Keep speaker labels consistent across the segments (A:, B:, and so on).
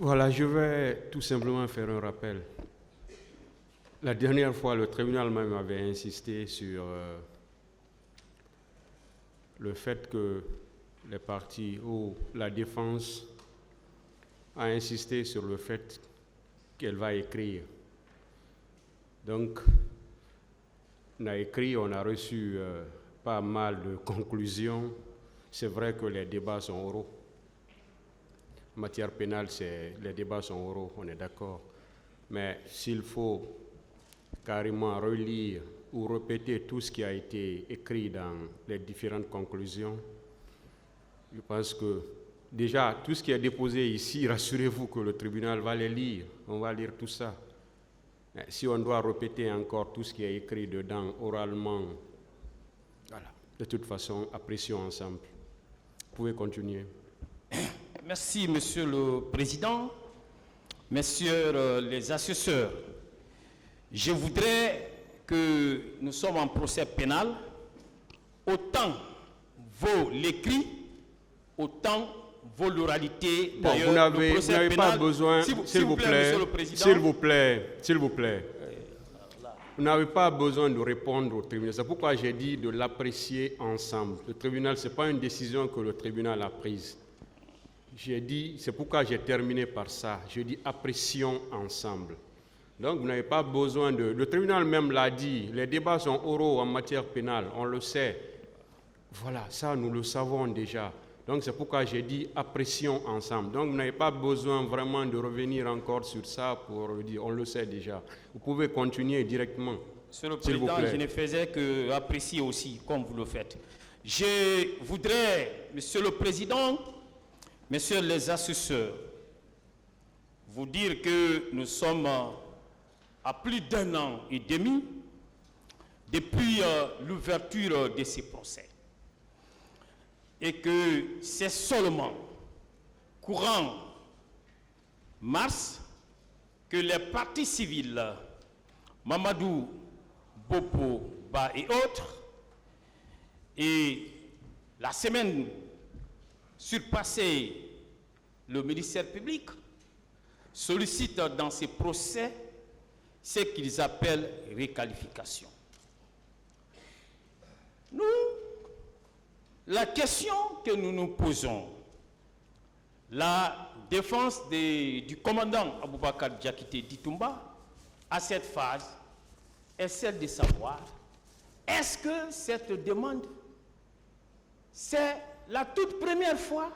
A: Voilà, je vais tout simplement faire un rappel. La dernière fois, le tribunal même avait insisté sur le fait que les parties ou la défense a insisté sur le fait qu'elle va écrire. Donc, on a écrit, on a reçu pas mal de conclusions. C'est vrai que les débats sont oraux. En matière pénale, les débats sont oraux, on est d'accord. Mais s'il faut carrément relire ou répéter tout ce qui a été écrit dans les différentes conclusions, je pense que déjà, tout ce qui est déposé ici, rassurez-vous que le tribunal va les lire, on va lire tout ça. Mais si on doit répéter encore tout ce qui est écrit dedans oralement, voilà. De toute façon, apprécions ensemble. Vous pouvez continuer.
B: Merci, Monsieur le Président, Messieurs les assesseurs. Je voudrais que nous sommes en procès pénal, autant vaut l'écrit, autant vaut l'oralité.
A: Bon, vous n'avez pas besoin, s'il vous plaît, vous n'avez pas besoin de répondre au tribunal. C'est pourquoi j'ai dit de l'apprécier ensemble. Le tribunal, ce n'est pas une décision que le tribunal a prise. J'ai dit, c'est pourquoi j'ai terminé par ça. Je dis apprécions ensemble. Donc vous n'avez pas besoin de... Le tribunal même l'a dit, les débats sont oraux en matière pénale, on le sait. Voilà, ça nous le savons déjà. Donc c'est pourquoi j'ai dit apprécions ensemble. Donc vous n'avez pas besoin vraiment de revenir encore sur ça pour le dire, on le sait déjà. Vous pouvez continuer directement.
B: Monsieur le Président, je ne faisais que apprécier aussi, comme vous le faites. Je voudrais, Monsieur le Président, Messieurs les assesseurs, vous dire que nous sommes à plus d'1 an et demi depuis l'ouverture de ces procès. Et que c'est seulement courant mars que les parties civiles, Mamadou, Bopo, Ba et autres, et la semaine surpassée, le ministère public sollicite dans ces procès ce qu'ils appellent réqualification. Nous, la question que nous nous posons, la défense du commandant Aboubakar Diakité Ditumba à cette phase est celle de savoir est-ce que cette demande, c'est la toute première fois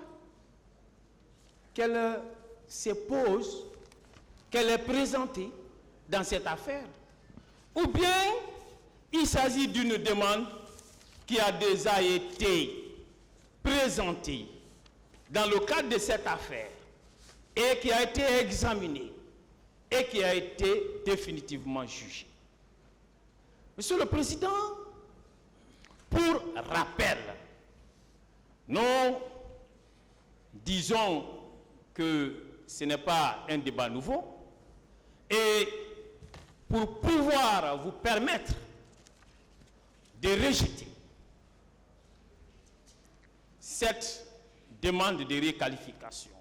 B: qu'elle se pose, qu'elle est présentée dans cette affaire, ou bien il s'agit d'une demande qui a déjà été présentée dans le cadre de cette affaire et qui a été examinée et qui a été définitivement jugée. Monsieur le Président, pour rappel, nous disons que ce n'est pas un débat nouveau et pour pouvoir vous permettre de rejeter cette demande de réqualification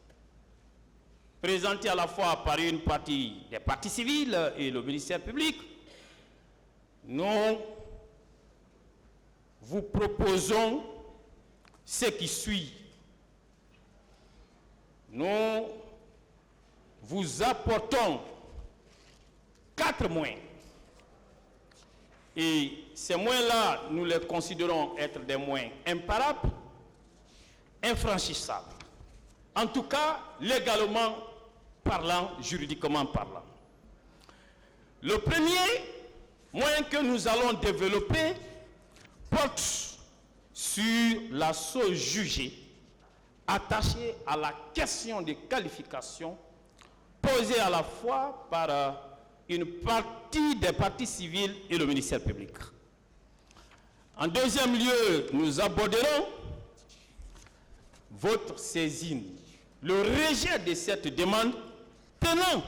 B: présentée à la fois par une partie des parties civiles et le ministère public, nous vous proposons ce qui suit. Nous vous apportons 4 moyens. Et ces moyens-là, nous les considérons être des moyens imparables, infranchissables. En tout cas, légalement parlant, juridiquement parlant. Le premier moyen que nous allons développer porte sur la chose jugée attachée à la question de qualification posée à la fois par une partie des parties civiles et le ministère public. En deuxième lieu, nous aborderons votre saisine, le rejet de cette demande tenant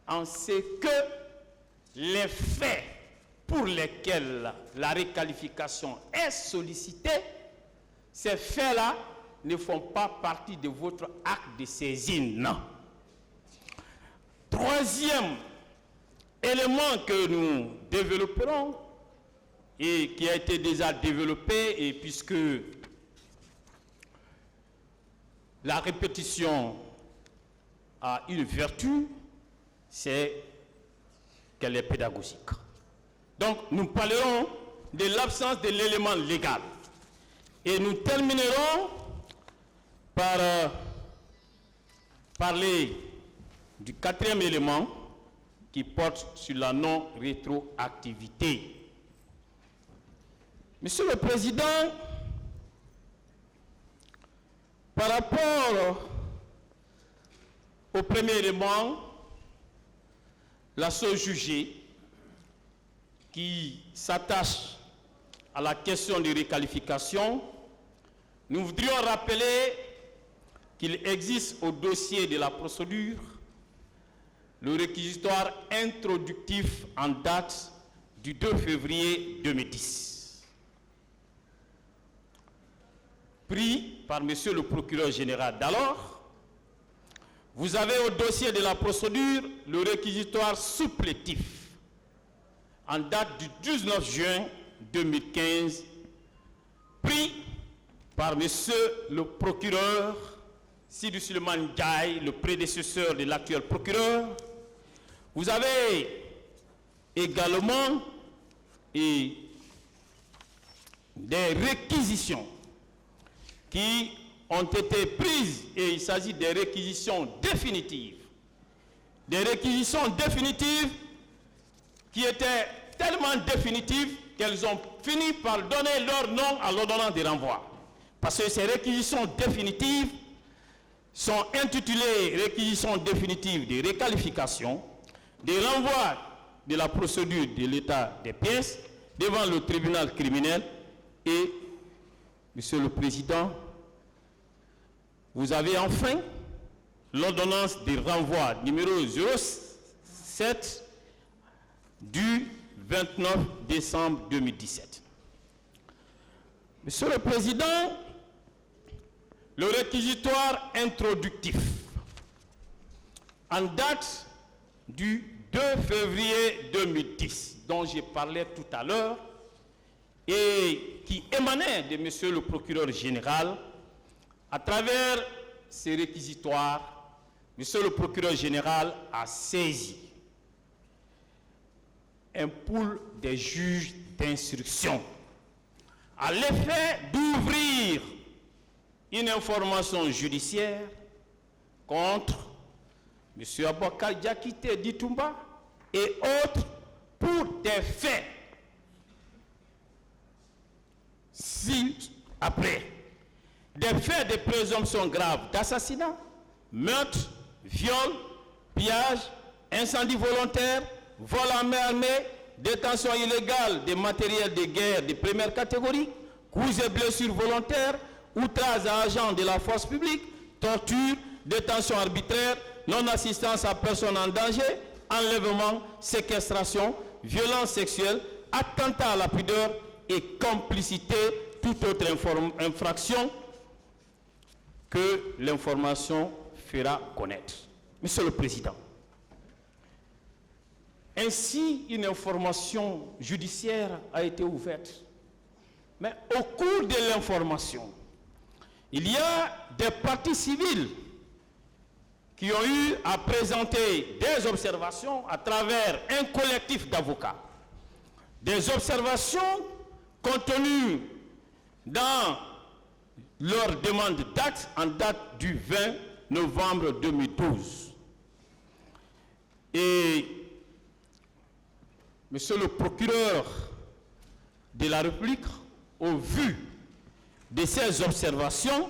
B: en ce que les faits pour lesquels la réqualification est sollicitée, ces faits-là ne font pas partie de votre acte de saisine. Troisième élément que nous développerons et qui a été déjà développé, et puisque la répétition a une vertu, c'est qu'elle est pédagogique. Donc nous parlerons de l'absence de l'élément légal. Et nous terminerons par parler du quatrième élément qui porte sur la non-rétroactivité. Monsieur le Président, par rapport au premier élément, la chose jugée qui s'attache à la question de requalification, nous voudrions rappeler qu'il existe au dossier de la procédure le réquisitoire introductif en date du 2 février 2010, pris par Monsieur le procureur général d'alors. Vous avez au dossier de la procédure le réquisitoire supplétif en date du 19 juin 2015, pris par Monsieur le procureur Sidi Suleiman Ndiaye, le prédécesseur de l'actuel procureur. Vous avez également des réquisitions qui ont été prises, et il s'agit des réquisitions définitives. Des réquisitions définitives qui étaient tellement définitives qu'elles ont fini par donner leur nom à l'ordonnance de renvoi. Parce que ces réquisitions définitives sont intitulées réquisitions définitives de réqualification, de renvoi de la procédure de l'état des pièces devant le tribunal criminel. Et, Monsieur le Président, vous avez enfin l'ordonnance de renvoi numéro 07 du 29 décembre 2017. Monsieur le Président, le réquisitoire introductif en date du 2 février 2010, dont j'ai parlé tout à l'heure, et qui émanait de Monsieur le procureur général, à travers ces réquisitoires, Monsieur le procureur général a saisi un pool des juges d'instruction à l'effet d'ouvrir une information judiciaire contre M. Aboubacar Diakité Ditumba et autres pour des faits ci-après. Des faits de présomption grave d'assassinat, meurtre, viol, pillage, incendie volontaire, vol à main armée, détention illégale de matériel de guerre de première catégorie, coups et blessures volontaires, outrage à agents de la force publique, torture, détention arbitraire, non-assistance à personne en danger, enlèvement, séquestration, violence sexuelle, attentat à la pudeur et complicité, toute autre infraction que l'information fera connaître. Monsieur le Président, ainsi une information judiciaire a été ouverte. Mais au cours de l'information, il y a des parties civiles qui ont eu à présenter des observations à travers un collectif d'avocats. Des observations contenues dans leur demande d'acte en date du 20 novembre 2012. Et Monsieur le procureur de la République, au vu de ces observations,